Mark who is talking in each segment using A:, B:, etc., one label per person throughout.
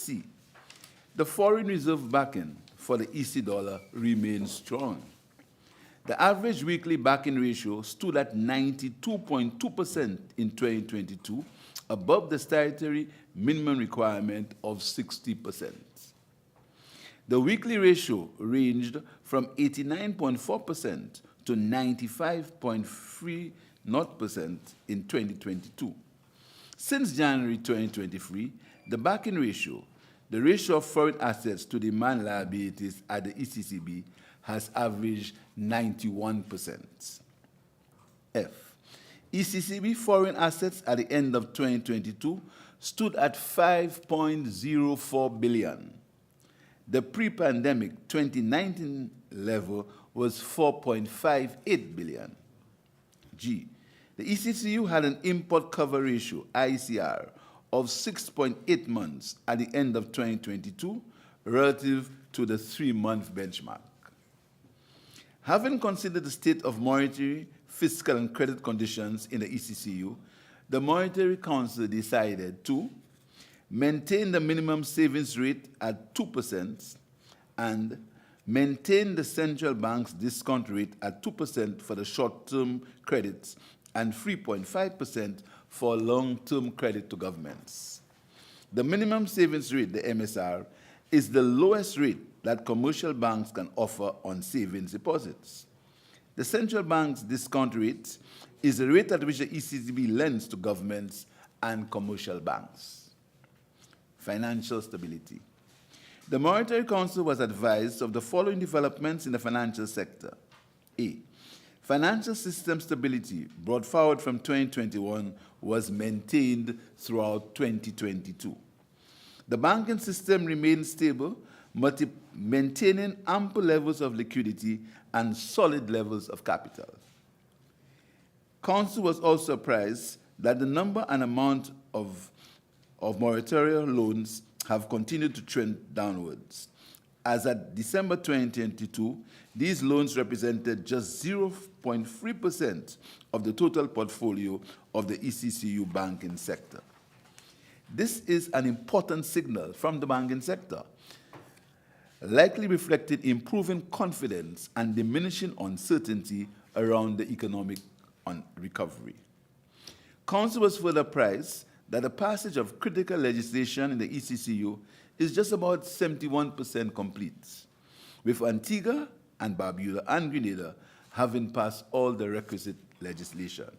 A: C. The foreign reserve backing for the EC dollar remains strong. The average weekly backing ratio stood at 92.2% in 2022, above the statutory minimum requirement of 60%. The weekly ratio ranged from 89.4% to 95.30% in 2022. Since January 2023, the backing ratio, the ratio of foreign assets to demand liabilities at the ECCB, has averaged 91%. F. ECCB foreign assets at the end of 2022 stood at $5.04 billion. The pre-pandemic 2019 level was $4.58 billion. G. The ECCU had an import cover ratio, ICR, of 6.8 months at the end of 2022 relative to the 3-month benchmark. Having considered the state of monetary, fiscal, and credit conditions in the ECCU, the Monetary Council decided to maintain the minimum savings rate at 2% and maintain the central bank's discount rate at 2% for the short-term credits and 3.5% for long-term credit to governments. The minimum savings rate, the MSR, is the lowest rate that commercial banks can offer on savings deposits. The central bank's discount rate is the rate at which the ECCB lends to governments and commercial banks. Financial stability. The Monetary Council was advised of the following developments in the financial sector. A. Financial system stability brought forward from 2021 was maintained throughout 2022. The banking system remained stable, maintaining ample levels of liquidity and solid levels of capital. Council was also apprised that the number and amount of moratorium loans have continued to trend downwards. As at December 2022, these loans represented just 0.3% of the total portfolio of the ECCU banking sector. This is an important signal from the banking sector, likely reflected improving confidence and diminishing uncertainty around the economic recovery. Council was further apprised that the passage of critical legislation in the ECCU is just about 71% complete, with Antigua and Barbuda and Grenada having passed all the requisite legislation.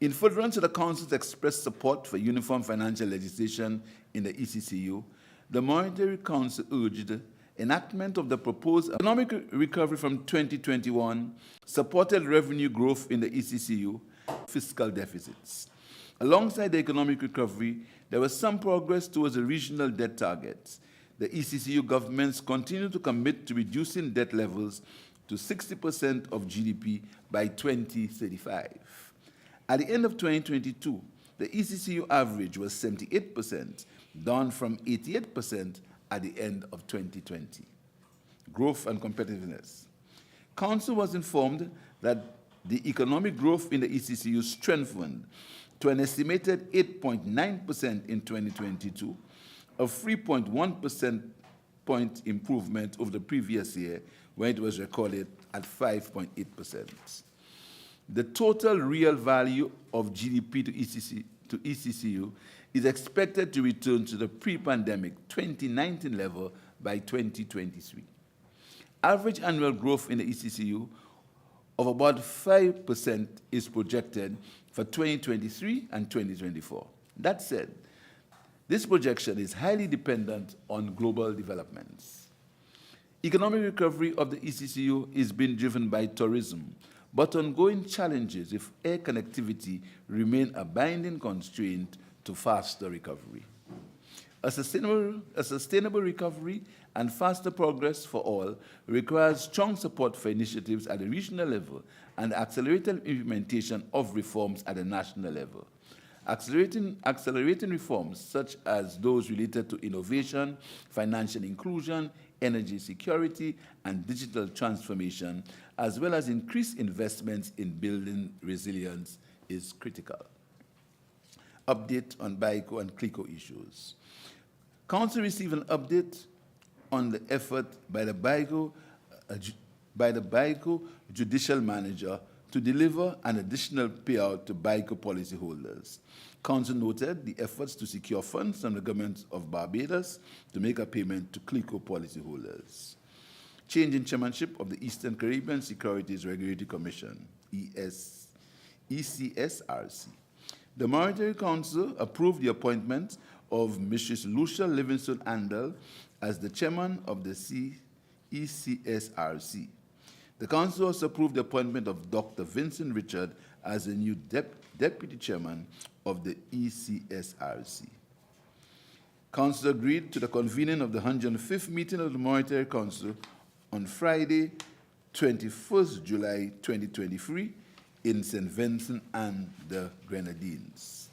A: In furtherance of the Council's expressed support for uniform financial legislation in the ECCU, the Monetary Council urged enactment of the proposed economic recovery from 2021, supported revenue growth in the ECCU, fiscal deficits. Alongside the economic recovery, there was some progress towards the regional debt targets. The ECCU governments continue to commit to reducing debt levels to 60% of GDP by 2035. At the end of 2022, the ECCU average was 78%, down from 88% at the end of 2020. Growth and competitiveness. Council was informed that the economic growth in the ECCU strengthened to an estimated 8.9% in 2022, a 3.1% point improvement over the previous year when it was recorded at 5.8%. The total real value of GDP to ECCU is expected to return to the pre-pandemic 2019 level by 2023. Average annual growth in the ECCU of about 5% is projected for 2023 and 2024. That said, this projection is highly dependent on global developments. Economic recovery of the ECCU is being driven by tourism, but ongoing challenges with air connectivity remain a binding constraint to faster recovery. A sustainable recovery and faster progress for all requires strong support for initiatives at the regional level and accelerated implementation of reforms at the national level. Accelerating reforms such as those related to innovation, financial inclusion, energy security, and digital transformation, as well as increased investments in building resilience, is critical. Update on BICO and CLICO issues. Council received an update on the effort by the Baiko judicial manager to deliver an additional payout to Baiko policyholders. Council noted the efforts to secure funds from the government of Barbados to make a payment to CLICO policyholders. Change in chairmanship of the Eastern Caribbean Securities Regulatory Commission, ECSRC. The Monetary Council approved the appointment of Mrs. Lucia Livingston Andel as the chairman of the ECSRC. The Council also approved the appointment of Dr. Vincent Richard as the new deputy chairman of the ECSRC. Council agreed to the convening of the 105th meeting of the Monetary Council on Friday, 21st July 2023 in St. Vincent and the Grenadines.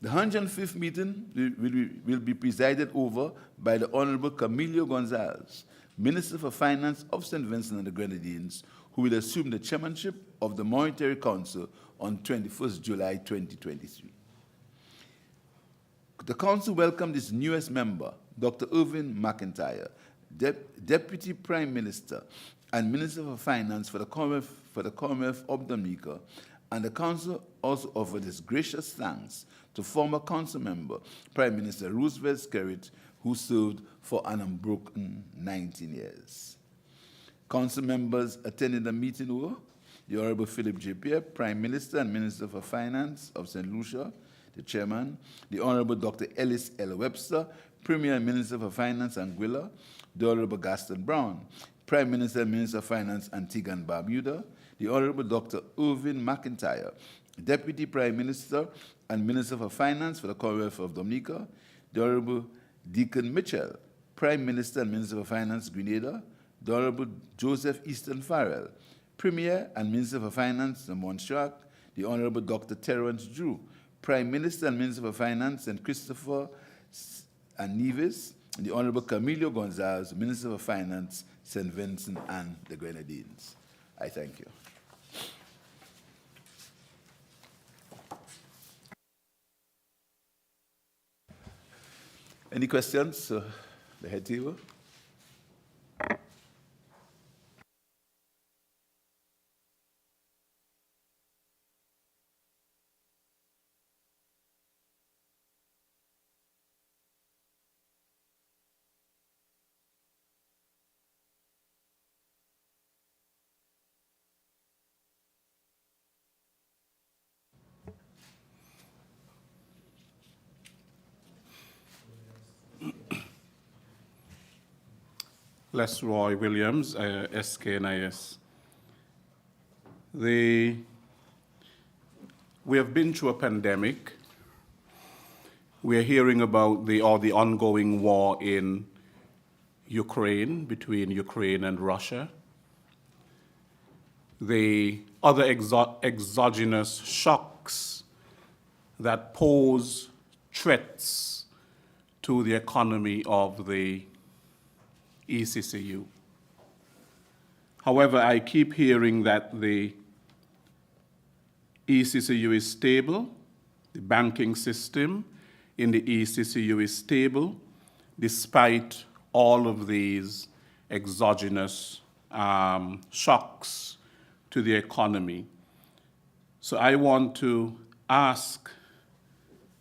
A: The 105th meeting will be presided over by the Honorable Camilo Gonzalez, Minister for Finance of St. Vincent and the Grenadines, who will assume the chairmanship of the Monetary Council on 21st July 2023. The Council welcomed its newest member, Dr. Irvin McIntyre, Deputy Prime Minister and Minister for Finance for the Commonwealth of Dominica, and the Council also offered its gracious thanks to former Council member, Prime Minister Roosevelt Skerrit, who served for an unbroken 19 years. Council members attending the meeting were the Honorable Philip J. Pierre, Prime Minister and Minister for Finance of St. Lucia, the Chairman, the Honorable Dr. Ellis L. Webster, Premier and Minister for Finance Anguilla, the Honorable Gaston Brown, Prime Minister and Minister of Finance Antigua and Barbuda, the Honorable Dr. Irvin McIntyre, Deputy Prime Minister and Minister for Finance for the Commonwealth of Dominica, the Honorable Deacon Mitchell, Prime Minister and Minister for Finance Grenada, the Honorable Joseph Easton Farrell, Premier and Minister for Finance of Montserrat, the Honorable Dr. Terence Drew, Prime Minister and Minister for Finance St. Christopher and Nevis, and the Honorable Camilo Gonzalez, Minister for Finance, St. Vincent and the Grenadines. I thank you. Any questions? The head table.
B: Les Roy Williams, SKNIS. We have been through a pandemic. We are hearing about the ongoing war in Ukraine, between Ukraine and Russia. The other exogenous shocks that pose threats to the economy of the ECCU. However, I keep hearing that the ECCU is stable, the banking system in the ECCU is stable, despite all of these exogenous shocks to the economy. So I want to ask,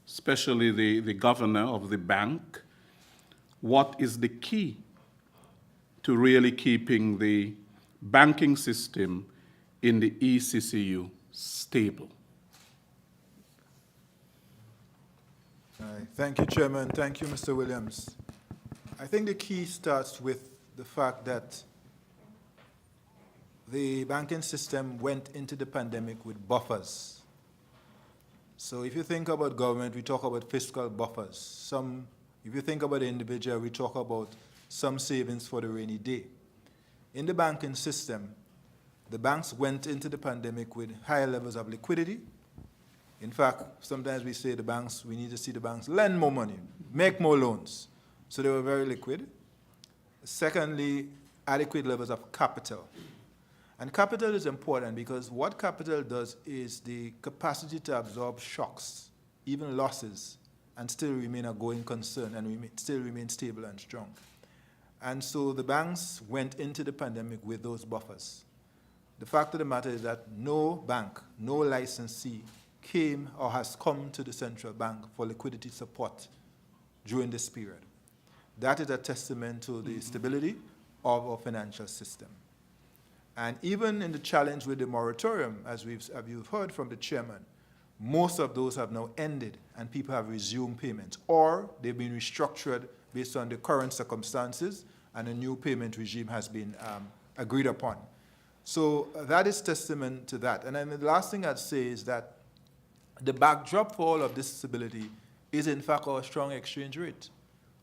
B: especially the governor of the bank, what is the key to really keeping the banking system in the ECCU stable?
C: Thank you, Chairman. Thank you, Mr. Williams. I think the key starts with the fact that the banking system went into the pandemic with buffers. So if you think about government, we talk about fiscal buffers. If you think about the individual, we talk about some savings for the rainy day. In the banking system, the banks went into the pandemic with higher levels of liquidity. In fact, sometimes we say we need to see the banks lend more money, make more loans. So they were very liquid. Secondly, adequate levels of capital. And capital is important because what capital does is the capacity to absorb shocks, even losses, and still remain a going concern and still remain stable and strong. And so the banks went into the pandemic with those buffers. The fact of the matter is that no bank, no licensee came or has come to the central bank for liquidity support during this period. That is a testament to the stability of our financial system. And even in the challenge with the moratorium, as you've heard from the chairman, most of those have now ended and people have resumed payments, or they've been restructured based on the current circumstances and a new payment regime has been agreed upon. So that is testament to that. And then the last thing I'd say is that the backdrop for all of this stability is in fact our strong exchange rate,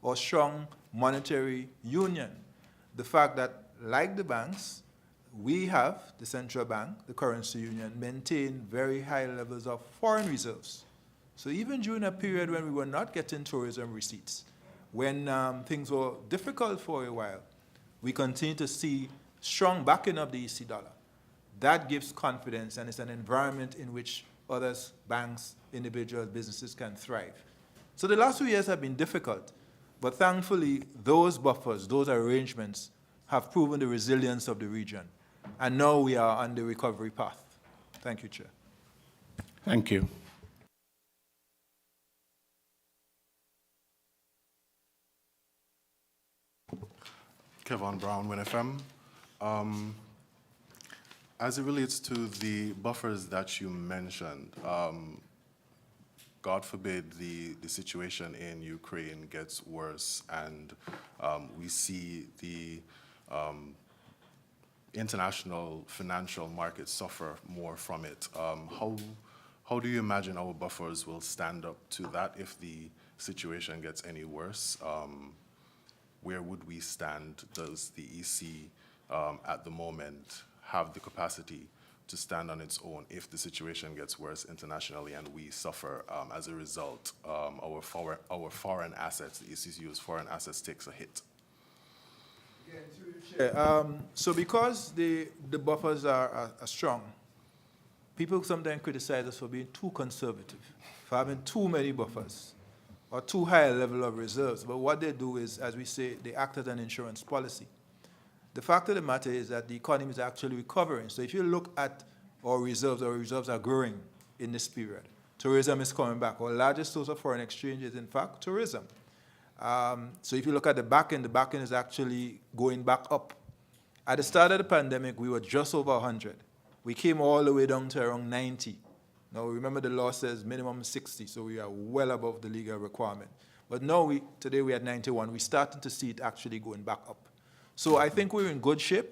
C: or strong monetary union. The fact that, like the banks, we have, the central bank, the currency union, maintain very high levels of foreign reserves. So even during a period when we were not getting tourism receipts, when things were difficult for a while, we continue to see strong backing of the EC dollar. That gives confidence, and it's an environment in which others, banks, individuals, businesses can thrive. So the last 2 years have been difficult, but thankfully those buffers, those arrangements have proven the resilience of the region. And now we are on the recovery path. Thank you, Chair.
B: Thank you.
D: Kevin Brown, WinFM. As it relates to the buffers that you mentioned, God forbid the situation in Ukraine gets worse and we see the international financial markets suffer more from it. How do you imagine our buffers will stand up to that if the situation gets any worse? Where would we stand? Does the EC at the moment have the capacity to stand on its own if the situation gets worse internationally and we suffer as a result? Our foreign assets, the ECCU's foreign assets takes a hit.
C: So because the buffers are strong, people sometimes criticize us for being too conservative, for having too many buffers, or too high a level of reserves. But what they do is, as we say, they act as an insurance policy. The fact of the matter is that the economy is actually recovering. So if you look at our reserves are growing in this period. Tourism is coming back. Our largest source of foreign exchange is, in fact, tourism. So if you look at the back end is actually going back up. At the start of the pandemic, we were just over 100. We came all the way down to around 90. Now, remember the law says minimum 60, so we are well above the legal requirement. But now, today we're at 91. We're starting to see it actually going back up. So I think we're in good shape.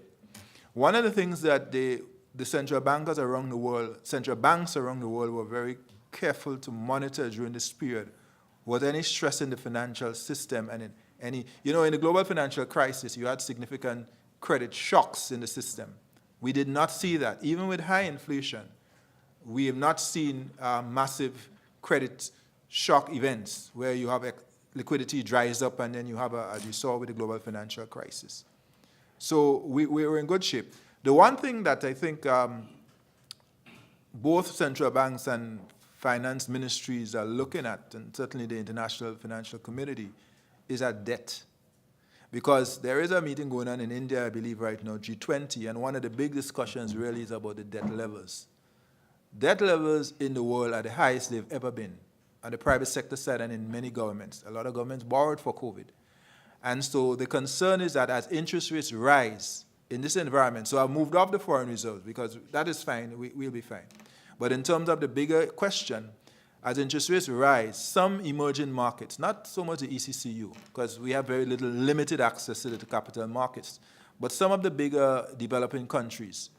C: One of the things that the central bankers around the world, central banks around the world were very careful to monitor during this period was any stress in the financial system and in any, in the global financial crisis, you had significant credit shocks in the system. We did not see that. Even with high inflation, we have not seen massive credit shock events where you have liquidity dries up and then you have, as you saw with the global financial crisis. So we were in good shape. The one thing that I think both central banks and finance ministries are looking at, and certainly the international financial community, is at debt. Because there is a meeting going on in India, I believe right now, G20, and one of the big discussions really is about the debt levels. Debt levels in the world are the highest they've ever been, on the private sector side and in many governments. A lot of governments borrowed for COVID. And so the concern is that as interest rates rise in this environment, so I've moved off the foreign reserves because that is fine, we'll be fine. But in terms of the bigger question, as interest rates rise, some emerging markets, not so much the ECCU, because we have very limited access to the capital markets, but some of the bigger developing countries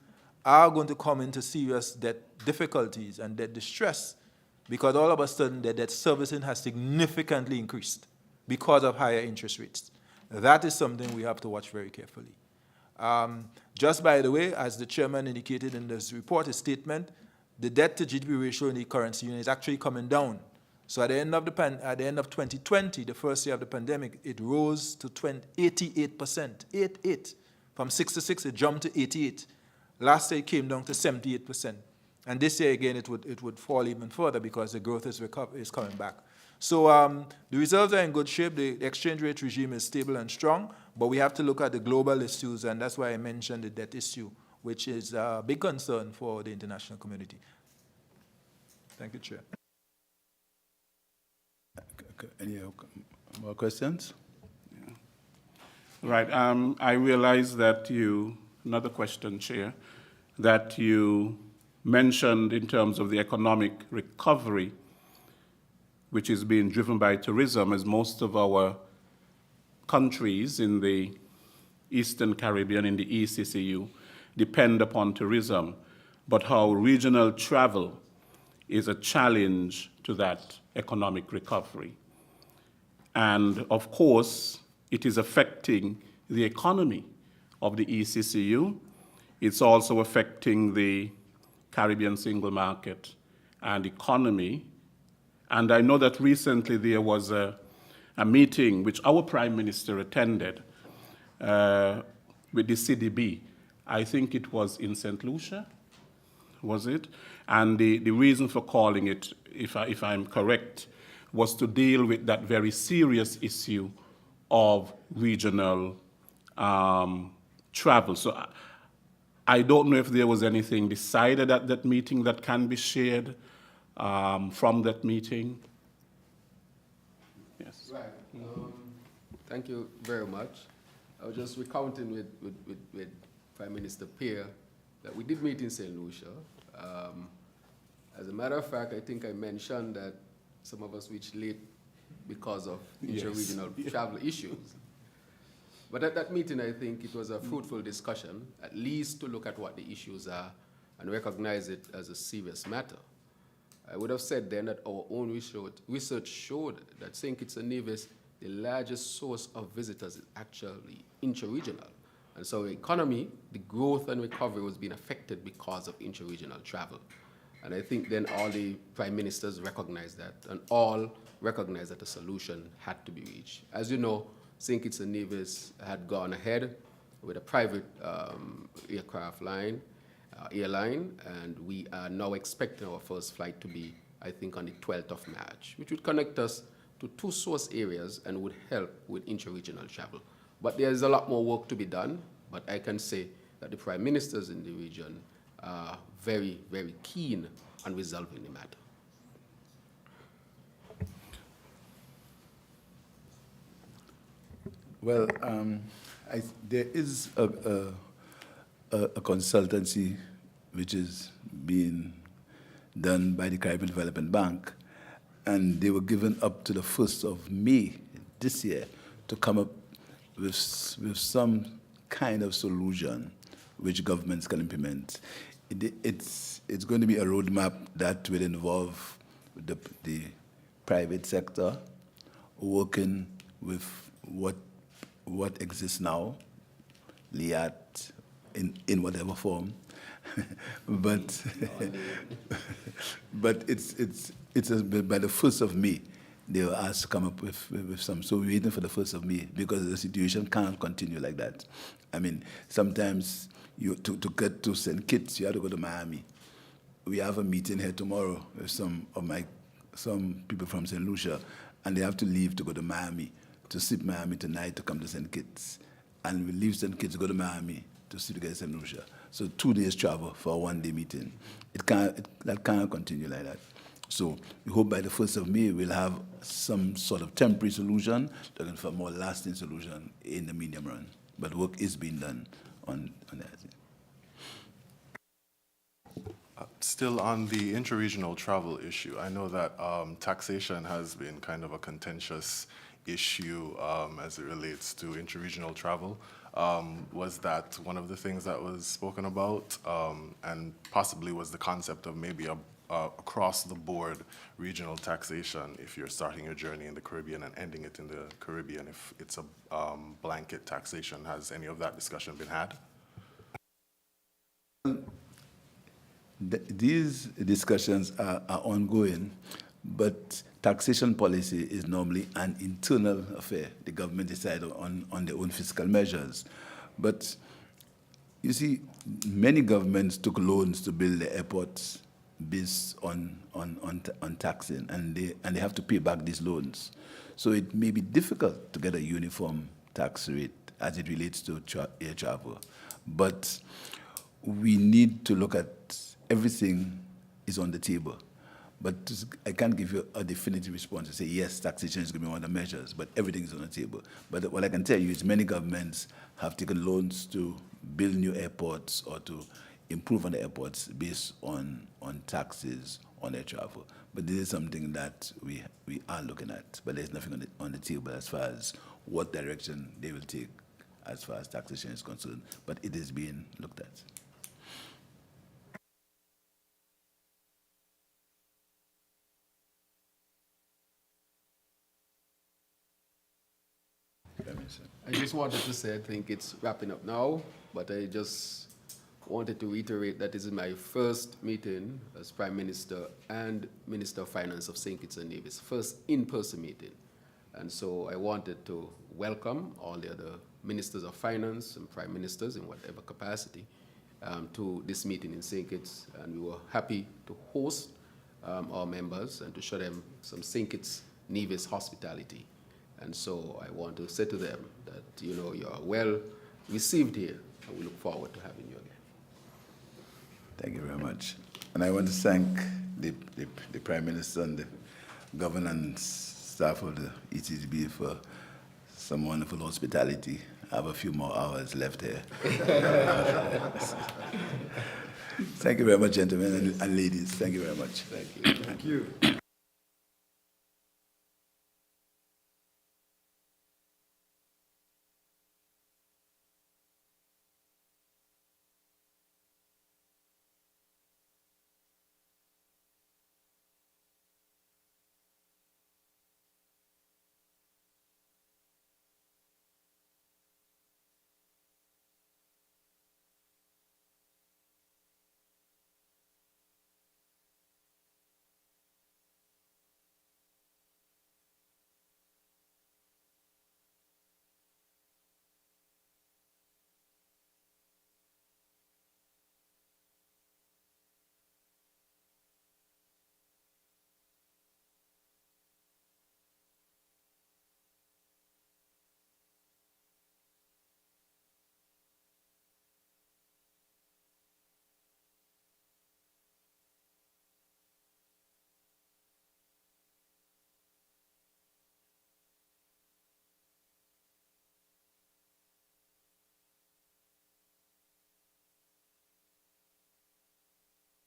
C: are going to come into serious debt difficulties and debt distress because all of a sudden their debt servicing has significantly increased because of higher interest rates. That is something we have to watch very carefully. Just by the way, as the chairman indicated in this report, his statement, the debt to GDP ratio in the currency union is actually coming down. So at the end of 2020, the first year of the pandemic, it rose to 88%, 88. From 66, it jumped to 88. Last year, it came down to 78%. And this year, again, it would fall even further because the growth is coming back. So the reserves are in good shape. The exchange rate regime is stable and strong, but we have to look at the global issues, and that's why I mentioned the debt issue, which is a big concern for the international community. Thank you, Chair.
A: Okay, any more questions?
B: Right. I realize that another question, Chair, that you mentioned in terms of the economic recovery, which is being driven by tourism, as most of our countries in the Eastern Caribbean, in the ECCU, depend upon tourism, but how regional travel is a challenge to that economic recovery. And of course, it is affecting the economy of the ECCU. It's also affecting the Caribbean single market and economy. And I know that recently there was a meeting which our Prime Minister attended with the CDB. I think it was in St. Lucia, was it? And the reason for calling it, if I'm correct, was to deal with that very serious issue of regional travel. So I don't know if there was anything decided at that meeting that can be shared from that meeting. Yes.
E: Right. Thank you very much. I was just recounting with Prime Minister Pierre that we did meet in St. Lucia. As a matter of fact, I think I mentioned that some of us reached late because of interregional travel issues. But at that meeting, I think it was a fruitful discussion, at least to look at what the issues are and recognize it as a serious matter. I would have said then that our own research showed that St. Kitts and Nevis, the largest source of visitors is actually interregional. And so the economy, the growth and recovery was being affected because of interregional travel. And I think then all the prime ministers recognized that, and all recognized that a solution had to be reached. As you know, St. Kitts and Nevis had gone ahead with a private aircraft airline, and we are now expecting our first flight to be, I think, on the 12th of March, which would connect us to two source areas and would help with interregional travel. But there's a lot more work to be done, but I can say that the prime ministers in the region are very, very keen on resolving the matter.
A: Well, there is a consultancy which is being done by the Caribbean Development Bank, and they were given up to the 1st of May this year to come up with some kind of solution which governments can implement. It's going to be a roadmap that will involve the private sector working with what exists now, LIAT, in whatever form, but it's by the 1st of May they were asked to come up with some. So we're waiting for the 1st of May because the situation can't continue like that. I mean, sometimes to get to St. Kitts, you have to go to Miami. We have a meeting here tomorrow with some people from St. Lucia, and they have to leave to go to Miami, to sleep Miami tonight to come to St. Kitts. And we leave St. Kitts, go to Miami to sleep together in St. Lucia. So 2 days travel for a one-day meeting. That can't continue like that. So we hope by the 1st of May we'll have some sort of temporary solution, looking for a more lasting solution in the medium run. But work is being done on that.
D: Still on the interregional travel issue, I know that taxation has been kind of a contentious issue as it relates to interregional travel. Was that one of the things that was spoken about? And possibly was the concept of maybe a across-the-board regional taxation if you're starting your journey in the Caribbean and ending it in the Caribbean, if it's a blanket taxation. Has any of that discussion been had?
A: These discussions are ongoing, but taxation policy is normally an internal affair. The government decides on their own fiscal measures. But you see, many governments took loans to build the airports based on taxing, and they have to pay back these loans. So it may be difficult to get a uniform tax rate as it relates to air travel. But we need to look at everything is on the table. But I can't give you a definitive response to say, yes, taxation is going to be one of the measures, but everything is on the table. But what I can tell you is many governments have taken loans to build new airports or to improve on the airports based on taxes on air travel. But this is something that we are looking at, but there's nothing on the table as far as what direction they will take as far as taxation is concerned, but it is being looked at.
E: I just wanted to say, I think it's wrapping up now, but I just wanted to reiterate that this is my first meeting as Prime Minister and Minister of Finance of St. Kitts and Nevis, first in-person meeting. And so I wanted to welcome all the other Ministers of Finance and Prime Ministers in whatever capacity to this meeting in St. Kitts. And we were happy to host our members and to show them some St. Kitts Nevis hospitality. And so I want to say to them that, you know, you are well received here, and we look forward to having you again.
A: Thank you very much. And I want to thank the Prime Minister and the governance staff of the ECCB for some wonderful hospitality. I have a few more hours left here. Thank you very much, gentlemen and ladies. Thank you very much.
E: Thank you.
C: Thank you.